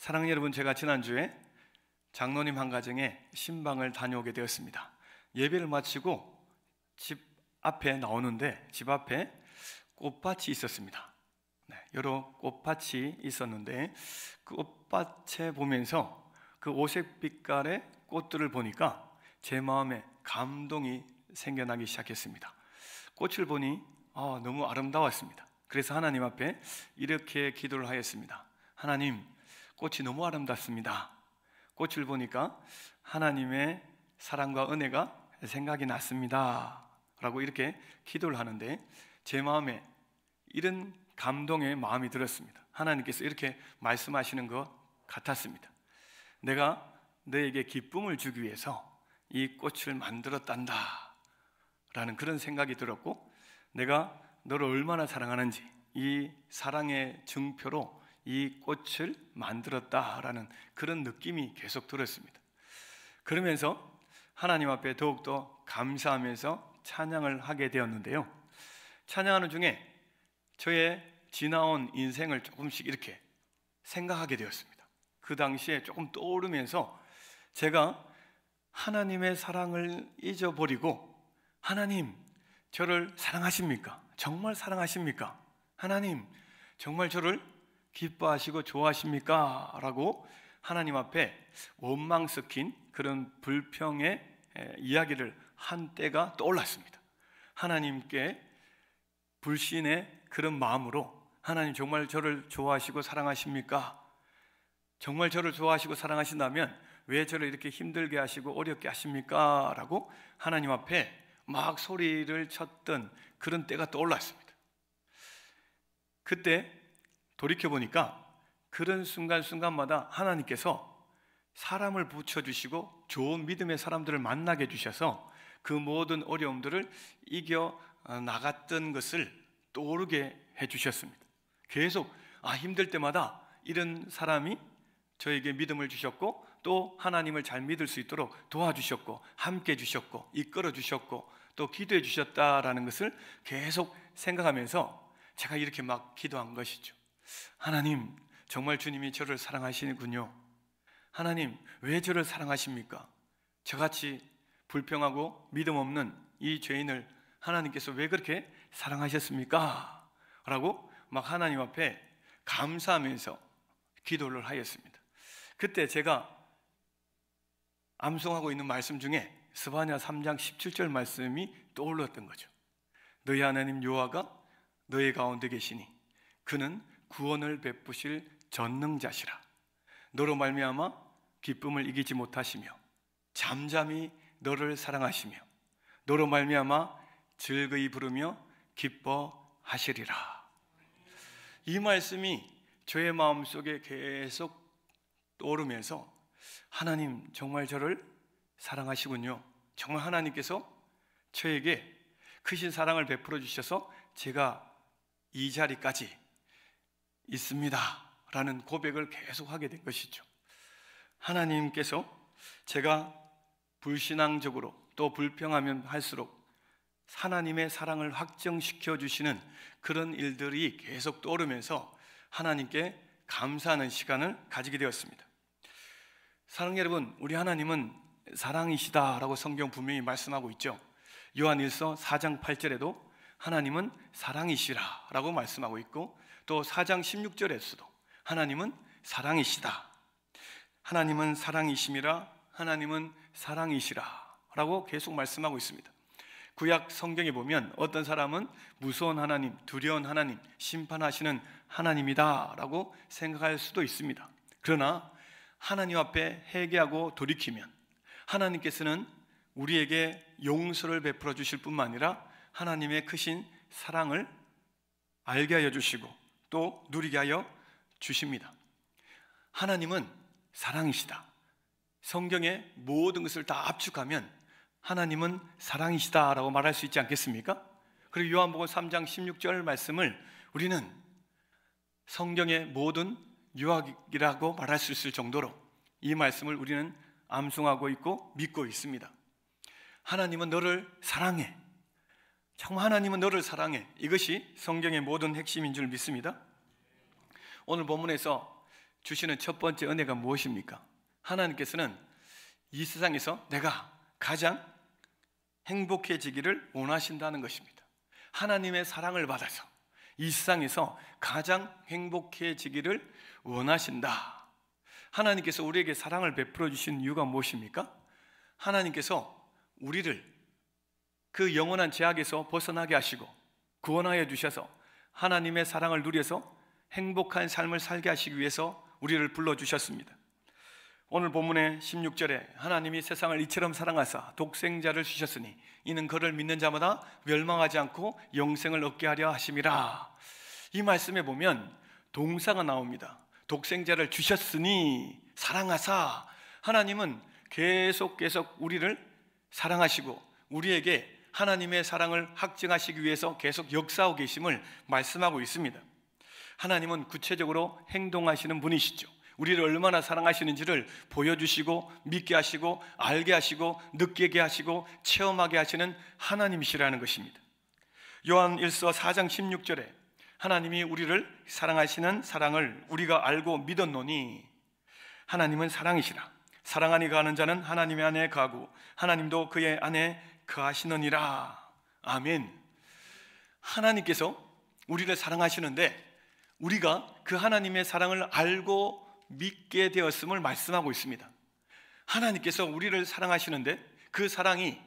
사랑하는 여러분, 제가 지난주에 장로님 한 가정에 신방을 다녀오게 되었습니다. 예배를 마치고 집 앞에 나오는데 집 앞에 꽃밭이 있었습니다. 여러 꽃밭이 있었는데 그 꽃밭에 보면서 그 오색 빛깔의 꽃들을 보니까 제 마음에 감동이 생겨나기 시작했습니다. 꽃을 보니 너무 아름다웠습니다. 그래서 하나님 앞에 이렇게 기도를 하였습니다. 하나님, 꽃이 너무 아름답습니다. 꽃을 보니까 하나님의 사랑과 은혜가 생각이 났습니다 라고 이렇게 기도를 하는데 제 마음에 이런 감동의 마음이 들었습니다. 하나님께서 이렇게 말씀하시는 것 같았습니다. 내가 너에게 기쁨을 주기 위해서 이 꽃을 만들었단다 라는 그런 생각이 들었고, 내가 너를 얼마나 사랑하는지 이 사랑의 증표로 이 꽃을 만들었다라는 그런 느낌이 계속 들었습니다. 그러면서 하나님 앞에 더욱더 감사하면서 찬양을 하게 되었는데요, 찬양하는 중에 저의 지나온 인생을 조금씩 이렇게 생각하게 되었습니다. 그 당시에 조금 떠오르면서 제가 하나님의 사랑을 잊어버리고, 하나님 저를 사랑하십니까? 정말 사랑하십니까? 하나님 정말 저를 기뻐하시고 좋아하십니까? 라고 하나님 앞에 원망 섞인 그런 불평의 이야기를 한 때가 떠올랐습니다. 하나님께 불신의 그런 마음으로, 하나님 정말 저를 좋아하시고 사랑하십니까? 정말 저를 좋아하시고 사랑하신다면 왜 저를 이렇게 힘들게 하시고 어렵게 하십니까? 라고 하나님 앞에 막 소리를 쳤던 그런 때가 떠올랐습니다. 그때 돌이켜보니까 그런 순간순간마다 하나님께서 사람을 붙여주시고 좋은 믿음의 사람들을 만나게 해주셔서 그 모든 어려움들을 이겨 나갔던 것을 떠오르게 해주셨습니다. 계속 힘들 때마다 이런 사람이 저에게 믿음을 주셨고, 또 하나님을 잘 믿을 수 있도록 도와주셨고, 함께 해주셨고, 이끌어 주셨고, 또 기도해 주셨다라는 것을 계속 생각하면서 제가 이렇게 막 기도한 것이죠. 하나님, 정말 주님이 저를 사랑하시는군요. 하나님, 왜 저를 사랑하십니까? 저같이 불평하고 믿음 없는 이 죄인을 하나님께서 왜 그렇게 사랑하셨습니까? 라고 막 하나님 앞에 감사하면서 기도를 하였습니다. 그때 제가 암송하고 있는 말씀 중에 스바냐 3장 17절 말씀이 떠올랐던 거죠. 너희 하나님 여호와가 너희 가운데 계시니 그는 구원을 베푸실 전능자시라. 너로 말미암아 기쁨을 이기지 못하시며 잠잠히 너를 사랑하시며 너로 말미암아 즐거이 부르며 기뻐하시리라. 이 말씀이 저의 마음속에 계속 떠오르면서 하나님 정말 저를 사랑하시군요. 정말 하나님께서 저에게 크신 사랑을 베풀어 주셔서 제가 이 자리까지 있습니다 라는 고백을 계속 하게 된 것이죠. 하나님께서 제가 불신앙적으로 또 불평하면 할수록 하나님의 사랑을 확정시켜 주시는 그런 일들이 계속 떠오르면서 하나님께 감사하는 시간을 가지게 되었습니다. 사랑하는 여러분, 우리 하나님은 사랑이시다라고 성경 분명히 말씀하고 있죠. 요한일서 4장 8절에도 하나님은 사랑이시라라고 말씀하고 있고, 또 4장 16절에서도 하나님은 사랑이시다, 하나님은 사랑이심이라, 하나님은 사랑이시라 라고 계속 말씀하고 있습니다. 구약 성경에 보면 어떤 사람은 무서운 하나님, 두려운 하나님, 심판하시는 하나님이다 라고 생각할 수도 있습니다. 그러나 하나님 앞에 회개하고 돌이키면 하나님께서는 우리에게 용서를 베풀어 주실 뿐만 아니라 하나님의 크신 사랑을 알게 하여 주시고 또 누리게 하여 주십니다. 하나님은 사랑이시다. 성경의 모든 것을 다 압축하면 하나님은 사랑이시다라고 말할 수 있지 않겠습니까? 그리고 요한복음 3장 16절 말씀을 우리는 성경의 모든 유학이라고 말할 수 있을 정도로 이 말씀을 우리는 암송하고 있고 믿고 있습니다. 하나님은 너를 사랑해. 정말 하나님은 너를 사랑해. 이것이 성경의 모든 핵심인 줄 믿습니다. 오늘 본문에서 주시는 첫 번째 은혜가 무엇입니까? 하나님께서는 이 세상에서 내가 가장 행복해지기를 원하신다는 것입니다. 하나님의 사랑을 받아서 이 세상에서 가장 행복해지기를 원하신다. 하나님께서 우리에게 사랑을 베풀어 주신 이유가 무엇입니까? 하나님께서 우리를 그 영원한 죄악에서 벗어나게 하시고 구원하여 주셔서 하나님의 사랑을 누려서 행복한 삶을 살게 하시기 위해서 우리를 불러주셨습니다. 오늘 본문의 16절에 하나님이 세상을 이처럼 사랑하사 독생자를 주셨으니 이는 그를 믿는 자마다 멸망하지 않고 영생을 얻게 하려 하심이라. 이 말씀에 보면 동사가 나옵니다. 독생자를 주셨으니, 사랑하사. 하나님은 계속 우리를 사랑하시고 우리에게 하나님의 사랑을 확증하시기 위해서 계속 역사하고 계심을 말씀하고 있습니다. 하나님은 구체적으로 행동하시는 분이시죠. 우리를 얼마나 사랑하시는지를 보여주시고 믿게 하시고 알게 하시고 느끼게 하시고 체험하게 하시는 하나님이시라는 것입니다. 요한 1서 4장 16절에 하나님이 우리를 사랑하시는 사랑을 우리가 알고 믿었노니 하나님은 사랑이시라. 사랑하니 거하는 자는 하나님의 안에 거하고 하나님도 그의 안에 거하시느니라. 아멘. 하나님께서 우리를 사랑하시는데 우리가 그 하나님의 사랑을 알고 믿게 되었음을 말씀하고 있습니다. 하나님께서 우리를 사랑하시는데 그 사랑이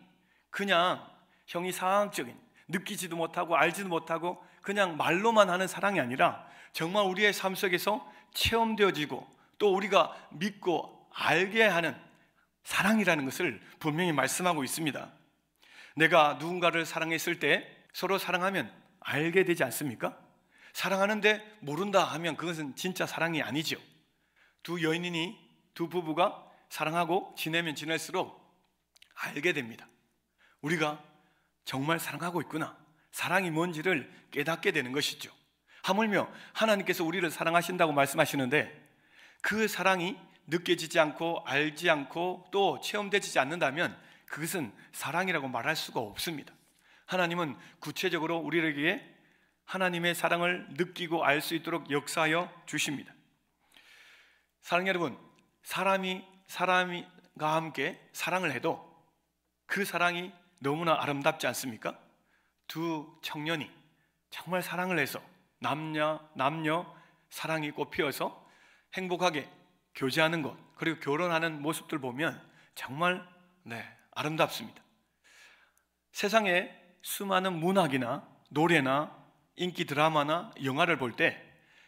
그냥 형이상학적인, 느끼지도 못하고 알지도 못하고 그냥 말로만 하는 사랑이 아니라 정말 우리의 삶 속에서 체험되어지고 또 우리가 믿고 알게 하는 사랑이라는 것을 분명히 말씀하고 있습니다. 내가 누군가를 사랑했을 때 서로 사랑하면 알게 되지 않습니까? 사랑하는데 모른다 하면 그것은 진짜 사랑이 아니죠. 두 여인이니 두 부부가 사랑하고 지내면 지낼수록 알게 됩니다. 우리가 정말 사랑하고 있구나, 사랑이 뭔지를 깨닫게 되는 것이죠. 하물며 하나님께서 우리를 사랑하신다고 말씀하시는데 그 사랑이 느껴지지 않고 알지 않고 또 체험되지 않는다면 그것은 사랑이라고 말할 수가 없습니다. 하나님은 구체적으로 우리에게 하나님의 사랑을 느끼고 알 수 있도록 역사하여 주십니다. 사랑하는 여러분, 사람과 함께 사랑을 해도 그 사랑이 너무나 아름답지 않습니까? 두 청년이 정말 사랑을 해서 남녀 사랑이 꽃피어서 행복하게 교제하는 것, 그리고 결혼하는 모습들 보면 정말 아름답습니다. 세상에 수많은 문학이나 노래나 인기 드라마나 영화를 볼 때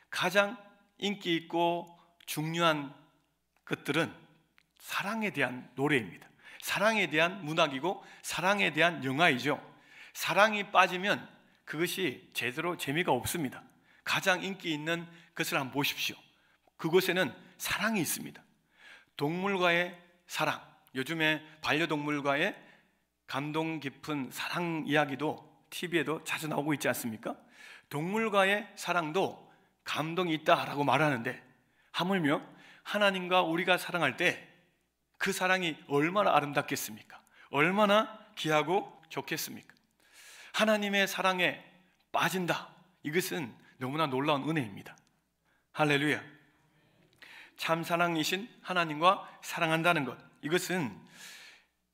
가장 인기 있고 중요한 것들은 사랑에 대한 노래입니다. 사랑에 대한 문학이고 사랑에 대한 영화이죠. 사랑이 빠지면 그것이 제대로 재미가 없습니다. 가장 인기 있는 것을 한번 보십시오. 그곳에는 사랑이 있습니다. 동물과의 사랑, 요즘에 반려동물과의 감동 깊은 사랑 이야기도 TV에도 자주 나오고 있지 않습니까? 동물과의 사랑도 감동이 있다라고 말하는데 하물며 하나님과 우리가 사랑할 때 그 사랑이 얼마나 아름답겠습니까? 얼마나 귀하고 좋겠습니까? 하나님의 사랑에 빠진다, 이것은 너무나 놀라운 은혜입니다. 할렐루야. 참 사랑이신 하나님과 사랑한다는 것, 이것은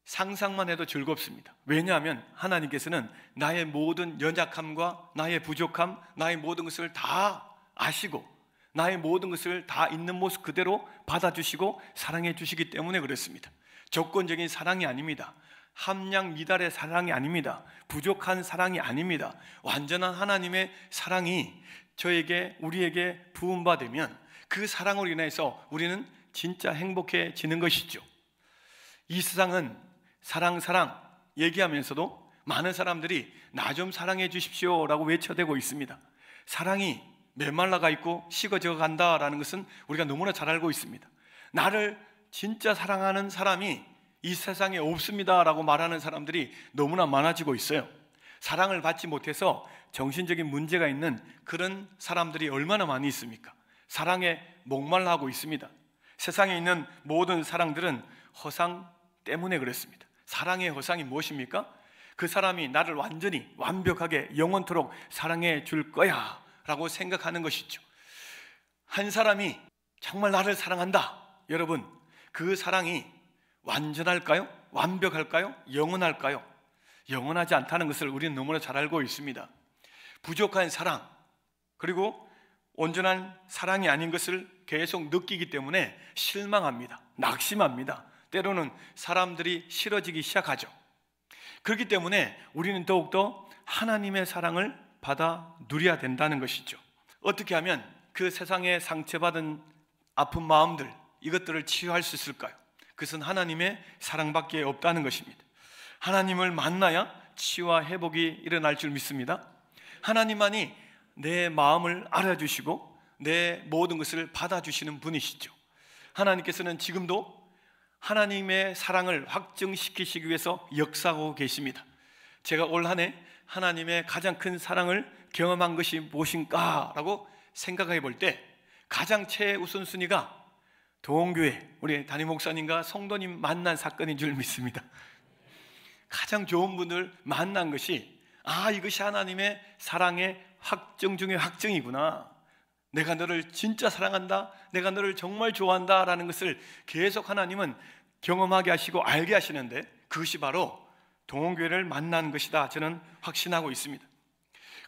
상상만 해도 즐겁습니다. 왜냐하면 하나님께서는 나의 모든 연약함과 나의 부족함, 나의 모든 것을 다 아시고 나의 모든 것을 다 있는 모습 그대로 받아주시고 사랑해 주시기 때문에 그렇습니다. 조건적인 사랑이 아닙니다. 함량 미달의 사랑이 아닙니다. 부족한 사랑이 아닙니다. 완전한 하나님의 사랑이 우리에게 부음받으면 그 사랑으로 인해서 우리는 진짜 행복해지는 것이죠. 이 세상은 사랑 얘기하면서도 많은 사람들이 나 좀 사랑해 주십시오 라고 외쳐대고 있습니다. 사랑이 메말라가 있고 식어져 간다라는 것은 우리가 너무나 잘 알고 있습니다. 나를 진짜 사랑하는 사람이 이 세상에 없습니다 라고 말하는 사람들이 너무나 많아지고 있어요. 사랑을 받지 못해서 정신적인 문제가 있는 그런 사람들이 얼마나 많이 있습니까? 사랑에 목말라하고 있습니다. 세상에 있는 모든 사랑들은 허상 때문에 그렇습니다. 사랑의 허상이 무엇입니까? 그 사람이 나를 완전히 완벽하게 영원토록 사랑해 줄 거야 라고 생각하는 것이죠. 한 사람이 정말 나를 사랑한다. 여러분, 그 사랑이 완전할까요? 완벽할까요? 영원할까요? 영원하지 않다는 것을 우리는 너무나 잘 알고 있습니다. 부족한 사랑, 그리고 온전한 사랑이 아닌 것을 계속 느끼기 때문에 실망합니다. 낙심합니다. 때로는 사람들이 싫어지기 시작하죠. 그렇기 때문에 우리는 더욱더 하나님의 사랑을 받아 누려야 된다는 것이죠. 어떻게 하면 그 세상에 상처받은 아픈 마음들, 이것들을 치유할 수 있을까요? 그것은 하나님의 사랑밖에 없다는 것입니다. 하나님을 만나야 치유와 회복이 일어날 줄 믿습니다. 하나님만이 내 마음을 알아주시고 내 모든 것을 받아주시는 분이시죠. 하나님께서는 지금도 하나님의 사랑을 확증시키시기 위해서 역사하고 계십니다. 제가 올 한 해 하나님의 가장 큰 사랑을 경험한 것이 무엇인가라고 생각해 볼 때 가장 최우선순위가 동교회 우리 담임 목사님과 성도님 만난 사건인 줄 믿습니다. 가장 좋은 분을 만난 것이 이것이 하나님의 사랑의 확정 중의 확정이구나. 내가 너를 진짜 사랑한다, 내가 너를 정말 좋아한다 라는 것을 계속 하나님은 경험하게 하시고 알게 하시는데, 그것이 바로 동원교회를 만난 것이다 저는 확신하고 있습니다.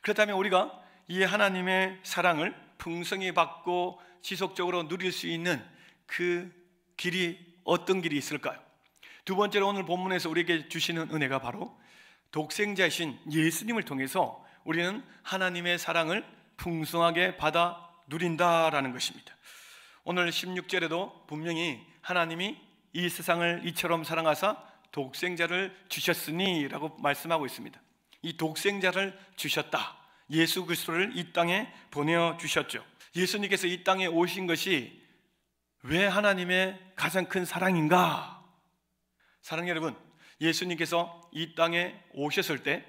그렇다면 우리가 이 하나님의 사랑을 풍성히 받고 지속적으로 누릴 수 있는 그 길이 어떤 길이 있을까요? 두 번째로 오늘 본문에서 우리에게 주시는 은혜가 바로 독생자이신 예수님을 통해서 우리는 하나님의 사랑을 풍성하게 받아 누린다라는 것입니다. 오늘 16절에도 분명히 하나님이 이 세상을 이처럼 사랑하사 독생자를 주셨으니 라고 말씀하고 있습니다. 이 독생자를 주셨다, 예수 그리스도를 이 땅에 보내주셨죠. 예수님께서 이 땅에 오신 것이 왜 하나님의 가장 큰 사랑인가? 사랑하는 여러분, 예수님께서 이 땅에 오셨을 때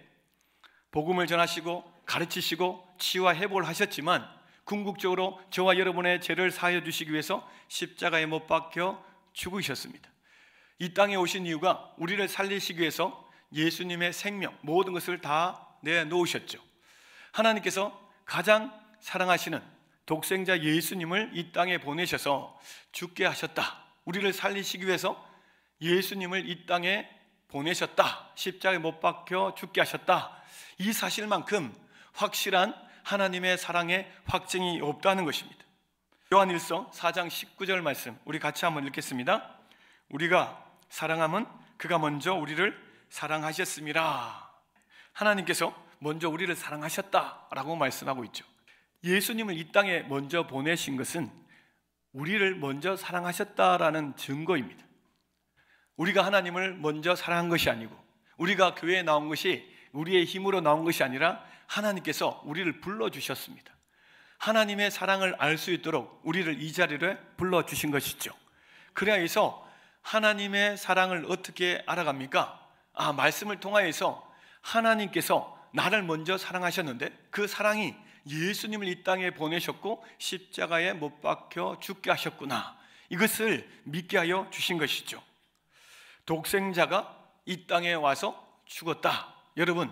복음을 전하시고 가르치시고 치유와 회복을 하셨지만 궁극적으로 저와 여러분의 죄를 사하여 주시기 위해서 십자가에 못 박혀 죽으셨습니다. 이 땅에 오신 이유가 우리를 살리시기 위해서 예수님의 생명, 모든 것을 다 내놓으셨죠. 하나님께서 가장 사랑하시는 독생자 예수님을 이 땅에 보내셔서 죽게 하셨다. 우리를 살리시기 위해서 예수님을 이 땅에 보내셨다. 십자가에 못 박혀 죽게 하셨다. 이 사실만큼 확실한 하나님의 사랑의 확증이 없다는 것입니다. 요한일서 4장 19절 말씀 우리 같이 한번 읽겠습니다. 우리가 사랑함은 그가 먼저 우리를 사랑하셨음이라. 하나님께서 먼저 우리를 사랑하셨다라고 말씀하고 있죠. 예수님을 이 땅에 먼저 보내신 것은 우리를 먼저 사랑하셨다라는 증거입니다. 우리가 하나님을 먼저 사랑한 것이 아니고 우리가 교회에 나온 것이 우리의 힘으로 나온 것이 아니라 하나님께서 우리를 불러주셨습니다. 하나님의 사랑을 알 수 있도록 우리를 이 자리를 불러주신 것이죠. 그래야 해서 하나님의 사랑을 어떻게 알아갑니까? 말씀을 통하여서 하나님께서 나를 먼저 사랑하셨는데 그 사랑이 예수님을 이 땅에 보내셨고 십자가에 못 박혀 죽게 하셨구나, 이것을 믿게 하여 주신 것이죠. 독생자가 이 땅에 와서 죽었다. 여러분,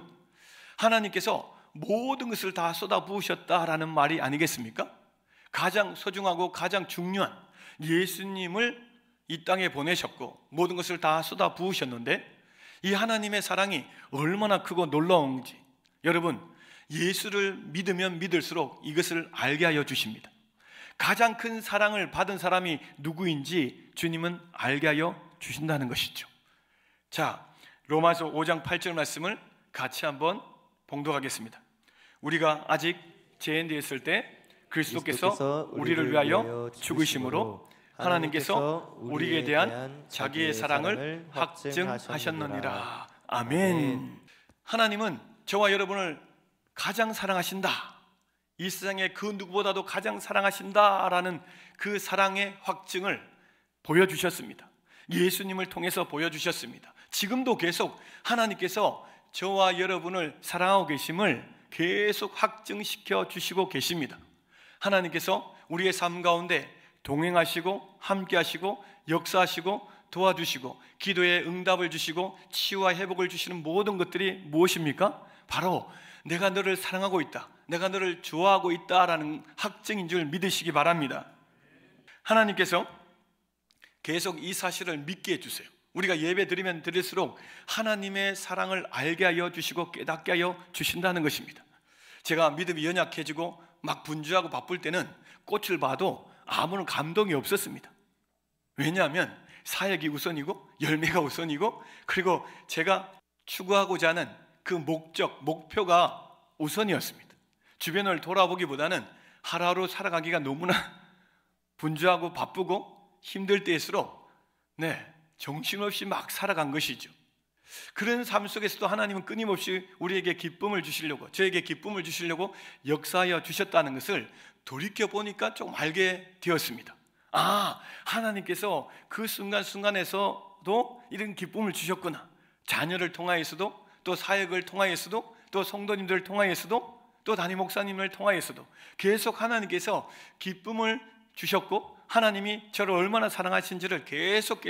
하나님께서 모든 것을 다 쏟아부으셨다라는 말이 아니겠습니까? 가장 소중하고 가장 중요한 예수님을 이 땅에 보내셨고 모든 것을 다 쏟아부으셨는데 이 하나님의 사랑이 얼마나 크고 놀라운지 여러분, 예수를 믿으면 믿을수록 이것을 알게 하여 주십니다. 가장 큰 사랑을 받은 사람이 누구인지 주님은 알게 하여 주신다는 것이죠. 자, 로마서 5장 8절 말씀을 같이 한번 봉독하겠습니다. 우리가 아직 죄인 되었을 때 그리스도께서 우리를 위하여 죽으심으로 하나님께서 우리에 대한 자기의 사랑을 확증하셨느니라. 아멘. 하나님은 저와 여러분을 가장 사랑하신다, 이 세상에 그 누구보다도 가장 사랑하신다라는 그 사랑의 확증을 보여주셨습니다. 예수님을 통해서 보여주셨습니다. 지금도 계속 하나님께서 저와 여러분을 사랑하고 계심을 계속 확증시켜 주시고 계십니다. 하나님께서 우리의 삶 가운데 동행하시고 함께하시고 역사하시고 도와주시고 기도에 응답을 주시고 치유와 회복을 주시는 모든 것들이 무엇입니까? 바로 내가 너를 사랑하고 있다, 내가 너를 좋아하고 있다라는 확증인 줄 믿으시기 바랍니다. 하나님께서 계속 이 사실을 믿게 해주세요. 우리가 예배 드리면 드릴수록 하나님의 사랑을 알게 하여 주시고 깨닫게 하여 주신다는 것입니다. 제가 믿음이 연약해지고 막 분주하고 바쁠 때는 꽃을 봐도 아무런 감동이 없었습니다. 왜냐하면 사역이 우선이고 열매가 우선이고, 그리고 제가 추구하고자 하는 그 목표가 우선이었습니다. 주변을 돌아보기보다는 하루하루 살아가기가 너무나 분주하고 바쁘고 힘들 때일수록 정신없이 막 살아간 것이죠. 그런 삶 속에서도 하나님은 끊임없이 우리에게 기쁨을 주시려고, 저에게 기쁨을 주시려고 역사하여 주셨다는 것을 돌이켜보니까 좀 알게 되었습니다. 하나님께서 그 순간순간에서도 이런 기쁨을 주셨구나. 자녀를 통하여서도, 또 사역을 통하여서도, 또 성도님들을 통하여서도, 또 담임 목사님을 통하여서도 계속 하나님께서 기쁨을 주셨고, 하나님이 저를 얼마나 사랑하신지를 계속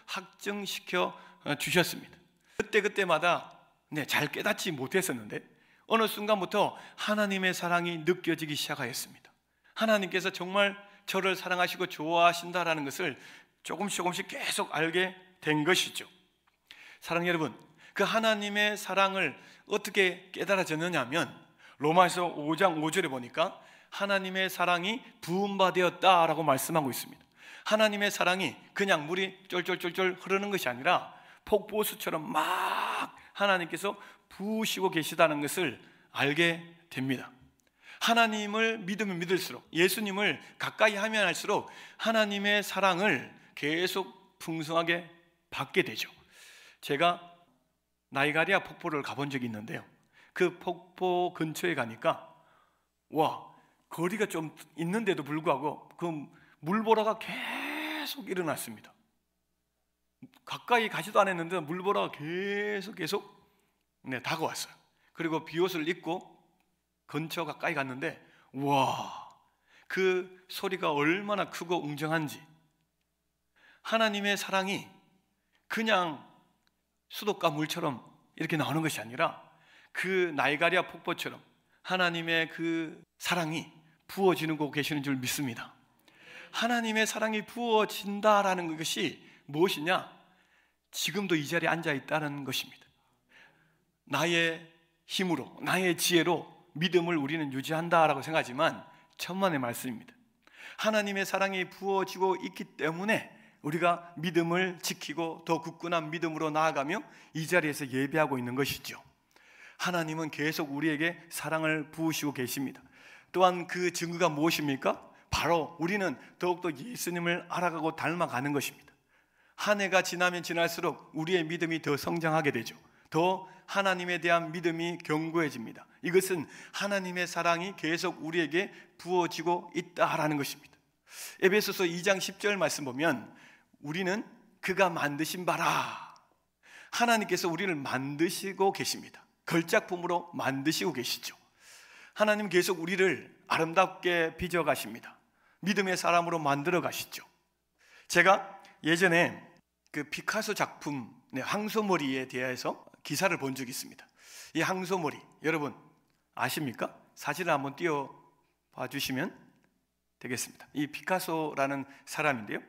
확증시켜 주셨습니다. 그때마다 잘 깨닫지 못했었는데 어느 순간부터 하나님의 사랑이 느껴지기 시작하였습니다. 하나님께서 정말 저를 사랑하시고 좋아하신다라는 것을 조금씩 계속 알게 된 것이죠. 사랑하는 여러분, 그 하나님의 사랑을 어떻게 깨달아졌느냐 하면 로마서 5장 5절에 보니까 하나님의 사랑이 부음바되었다라고 말씀하고 있습니다. 하나님의 사랑이 그냥 물이 쫄쫄쫄쫄 흐르는 것이 아니라 폭포수처럼 막 하나님께서 부으시고 계시다는 것을 알게 됩니다. 하나님을 믿으면 믿을수록, 예수님을 가까이 하면 할수록 하나님의 사랑을 계속 풍성하게 받게 되죠. 제가 나이가리아 폭포를 가본 적이 있는데요, 그 폭포 근처에 가니까 거리가 좀 있는데도 불구하고 그 물보라가 계속 일어났습니다. 가까이 가지도 않았는데 물보라가 계속 다가왔어요. 그리고 비옷을 입고 근처 가까이 갔는데 그 소리가 얼마나 크고 웅장한지. 하나님의 사랑이 그냥 수도가 물처럼 이렇게 나오는 것이 아니라 그 나이가리아 폭포처럼 하나님의 그 사랑이 부어지고 계시는 줄 믿습니다. 하나님의 사랑이 부어진다라는 것이 무엇이냐? 지금도 이 자리에 앉아 있다는 것입니다. 나의 힘으로, 나의 지혜로 믿음을 우리는 유지한다라고 생각하지만 천만의 말씀입니다. 하나님의 사랑이 부어지고 있기 때문에 우리가 믿음을 지키고 더 굳건한 믿음으로 나아가며 이 자리에서 예배하고 있는 것이죠. 하나님은 계속 우리에게 사랑을 부으시고 계십니다. 또한 그 증거가 무엇입니까? 바로 우리는 더욱더 예수님을 알아가고 닮아가는 것입니다. 한 해가 지나면 지날수록 우리의 믿음이 더 성장하게 되죠. 더 하나님에 대한 믿음이 견고해집니다. 이것은 하나님의 사랑이 계속 우리에게 부어지고 있다라는 것입니다. 에베소서 2장 10절 말씀 보면 우리는 그가 만드신 바라. 하나님께서 우리를 만드시고 계십니다. 걸작품으로 만드시고 계시죠. 하나님 계속 우리를 아름답게 빚어 가십니다. 믿음의 사람으로 만들어 가시죠. 제가 예전에 그 피카소 작품 황소머리에 대해서 기사를 본 적이 있습니다. 이 황소머리 여러분 아십니까? 사진을 한번 띄워봐 주시면 되겠습니다. 이 피카소라는 사람인데요,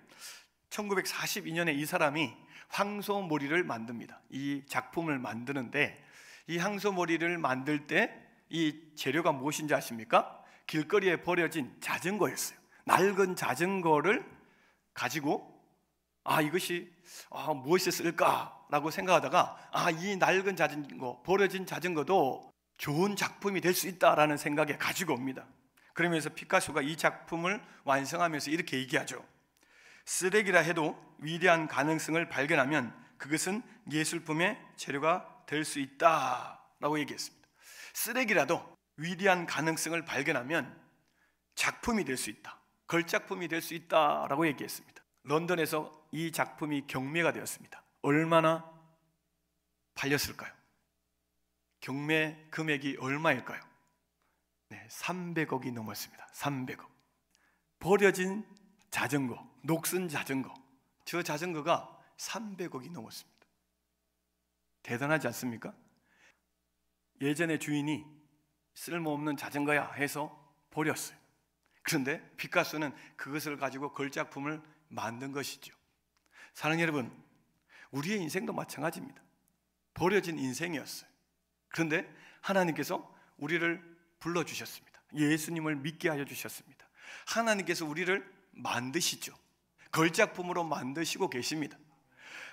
1942년에 이 사람이 황소머리를 만듭니다. 이 작품을 만드는데 이 황소머리를 만들 때 이 재료가 무엇인지 아십니까? 길거리에 버려진 자전거였어요. 낡은 자전거를 가지고 이것이 무엇에 쓸까라고 생각하다가 이 낡은 자전거, 버려진 자전거도 좋은 작품이 될 수 있다라는 생각에 가지고 옵니다. 그러면서 피카소가 이 작품을 완성하면서 이렇게 얘기하죠. 쓰레기라 해도 위대한 가능성을 발견하면 그것은 예술품의 재료가 될 수 있다라고 얘기했습니다. 쓰레기라도 위대한 가능성을 발견하면 작품이 될 수 있다, 걸작품이 될 수 있다라고 얘기했습니다. 런던에서 이 작품이 경매가 되었습니다. 얼마나 팔렸을까요? 경매 금액이 얼마일까요? 300억이 넘었습니다. 300억. 버려진 자전거, 녹슨 자전거, 저 자전거가 300억이 넘었습니다. 대단하지 않습니까? 예전에 주인이 쓸모없는 자전거야 해서 버렸어요. 그런데 피카소는 그것을 가지고 걸작품을 만든 것이죠. 사랑하는 여러분, 우리의 인생도 마찬가지입니다. 버려진 인생이었어요. 그런데 하나님께서 우리를 불러주셨습니다. 예수님을 믿게 하여 주셨습니다. 하나님께서 우리를 만드시죠. 걸작품으로 만드시고 계십니다.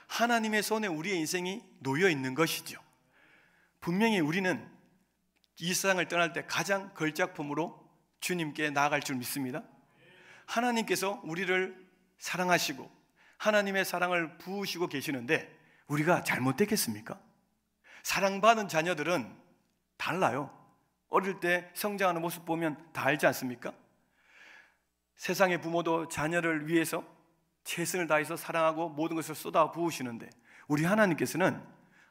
하나님의 손에 우리의 인생이 놓여 있는 것이죠. 분명히 우리는 이 세상을 떠날 때 가장 걸작품으로 주님께 나아갈 줄 믿습니다. 하나님께서 우리를 사랑하시고 하나님의 사랑을 부으시고 계시는데 우리가 잘못됐겠습니까? 사랑받은 자녀들은 달라요. 어릴 때 성장하는 모습 보면 다 알지 않습니까? 세상의 부모도 자녀를 위해서 최선을 다해서 사랑하고 모든 것을 쏟아 부으시는데 우리 하나님께서는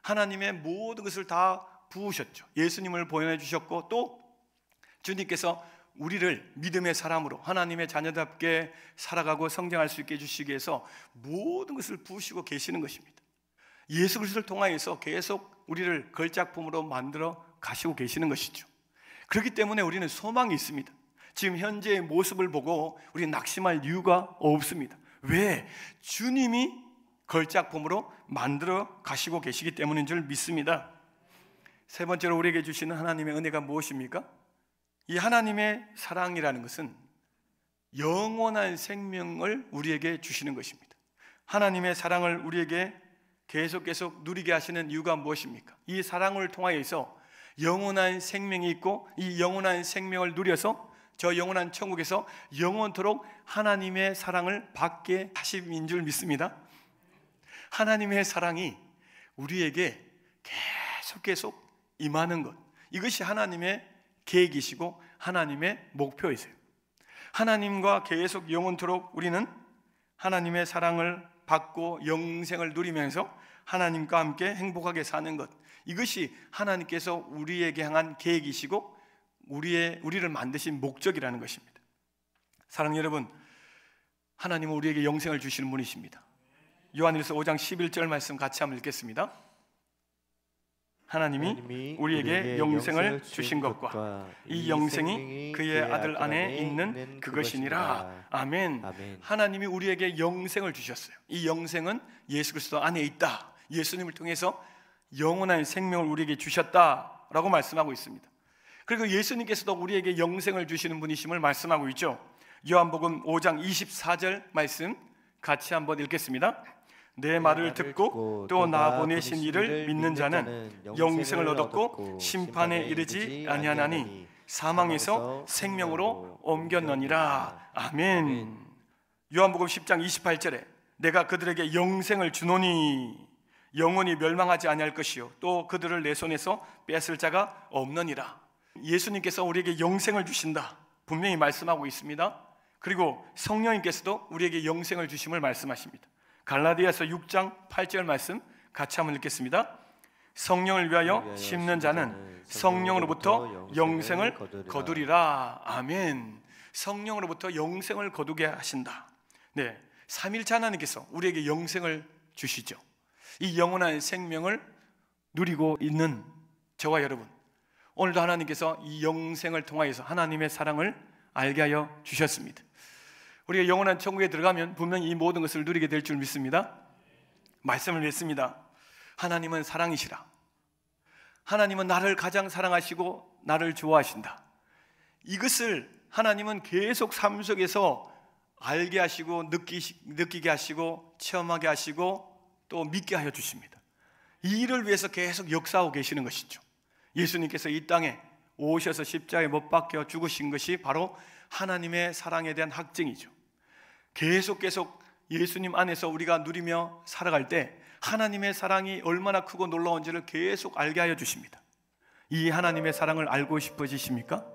하나님의 모든 것을 다 부으셨죠. 예수님을 보내주셨고 또 주님께서 우리를 믿음의 사람으로 하나님의 자녀답게 살아가고 성장할 수 있게 해주시기 위해서 모든 것을 부으시고 계시는 것입니다. 예수 그리스도를 통하여서 계속 우리를 걸작품으로 만들어 가시고 계시는 것이죠. 그렇기 때문에 우리는 소망이 있습니다. 지금 현재의 모습을 보고 우리는 낙심할 이유가 없습니다. 왜? 주님이 걸작품으로 만들어 가시고 계시기 때문인 줄 믿습니다. 세 번째로 우리에게 주시는 하나님의 은혜가 무엇입니까? 이 하나님의 사랑이라는 것은 영원한 생명을 우리에게 주시는 것입니다. 하나님의 사랑을 우리에게 계속 누리게 하시는 이유가 무엇입니까? 이 사랑을 통하여서 영원한 생명이 있고 이 영원한 생명을 누려서 저 영원한 천국에서 영원토록 하나님의 사랑을 받게 하심인 줄 믿습니다. 하나님의 사랑이 우리에게 계속 임하는 것, 이것이 하나님의 계획이시고 하나님의 목표이세요. 하나님과 계속 영원토록 우리는 하나님의 사랑을 받고 영생을 누리면서 하나님과 함께 행복하게 사는 것, 이것이 하나님께서 우리에게 향한 계획이시고 우리를 만드신 목적이라는 것입니다. 사랑하는 여러분, 하나님은 우리에게 영생을 주시는 분이십니다. 요한일서 5장 11절 말씀 같이 한번 읽겠습니다. 하나님이 우리에게 영생을 주신 것과 이 영생이 그의 아들 안에 있는 그것이니라. 아멘. 하나님이 우리에게 영생을 주셨어요. 이 영생은 예수 그리스도 안에 있다. 예수님을 통해서 영원한 생명을 우리에게 주셨다라고 말씀하고 있습니다. 그리고 예수님께서도 우리에게 영생을 주시는 분이심을 말씀하고 있죠. 요한복음 5장 24절 말씀 같이 한번 읽겠습니다. 내 말을 듣고 또 나 보내신 이를 믿는 자는 영생을 얻었고 심판에 이르지 아니하나니 사망에서 생명으로 옮겼느니라. 아멘. 요한복음 10장 28절에 내가 그들에게 영생을 주노니 영원히 멸망하지 아니할 것이요 또 그들을 내 손에서 뺏을 자가 없느니라. 예수님께서 우리에게 영생을 주신다 분명히 말씀하고 있습니다. 그리고 성령님께서도 우리에게 영생을 주심을 말씀하십니다. 갈라디아서 6장 8절 말씀 같이 한번 읽겠습니다. 성령을 위하여 심는 자는 성령으로부터 영생을 거두리라. 아멘. 성령으로부터 영생을 거두게 하신다. 네, 삼일체 하나님께서 우리에게 영생을 주시죠. 이 영원한 생명을 누리고 있는 저와 여러분, 오늘도 하나님께서 이 영생을 통하여서 하나님의 사랑을 알게 하여 주셨습니다. 우리가 영원한 천국에 들어가면 분명히 이 모든 것을 누리게 될 줄 믿습니다. 말씀을 믿습니다. 하나님은 사랑이시라. 하나님은 나를 가장 사랑하시고 나를 좋아하신다. 이것을 하나님은 계속 삶 속에서 알게 하시고 느끼게 하시고 체험하게 하시고 또 믿게 하여 주십니다. 이 일을 위해서 계속 역사하고 계시는 것이죠. 예수님께서 이 땅에 오셔서 십자가에 못 박혀 죽으신 것이 바로 하나님의 사랑에 대한 확증이죠. 계속 예수님 안에서 우리가 누리며 살아갈 때 하나님의 사랑이 얼마나 크고 놀라운지를 계속 알게 하여 주십니다. 이 하나님의 사랑을 알고 싶어지십니까?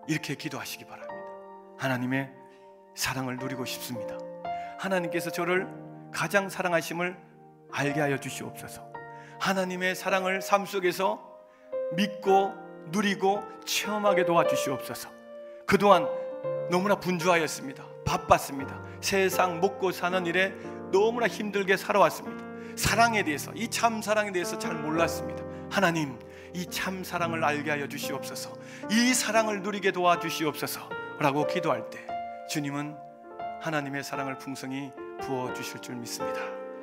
이렇게 기도하시기 바랍니다. 하나님의 사랑을 누리고 싶습니다. 하나님께서 저를 가장 사랑하심을 알게 하여 주시옵소서. 하나님의 사랑을 삶 속에서 믿고 누리고 체험하게 도와주시옵소서. 그동안 너무나 분주하였습니다. 바빴습니다. 세상 먹고 사는 일에 너무나 힘들게 살아왔습니다. 사랑에 대해서, 이 참 사랑에 대해서 잘 몰랐습니다. 하나님, 이 참 사랑을 알게 하여 주시옵소서. 이 사랑을 누리게 도와주시옵소서. 라고 기도할 때 주님은 하나님의 사랑을 풍성히 부어주실 줄 믿습니다.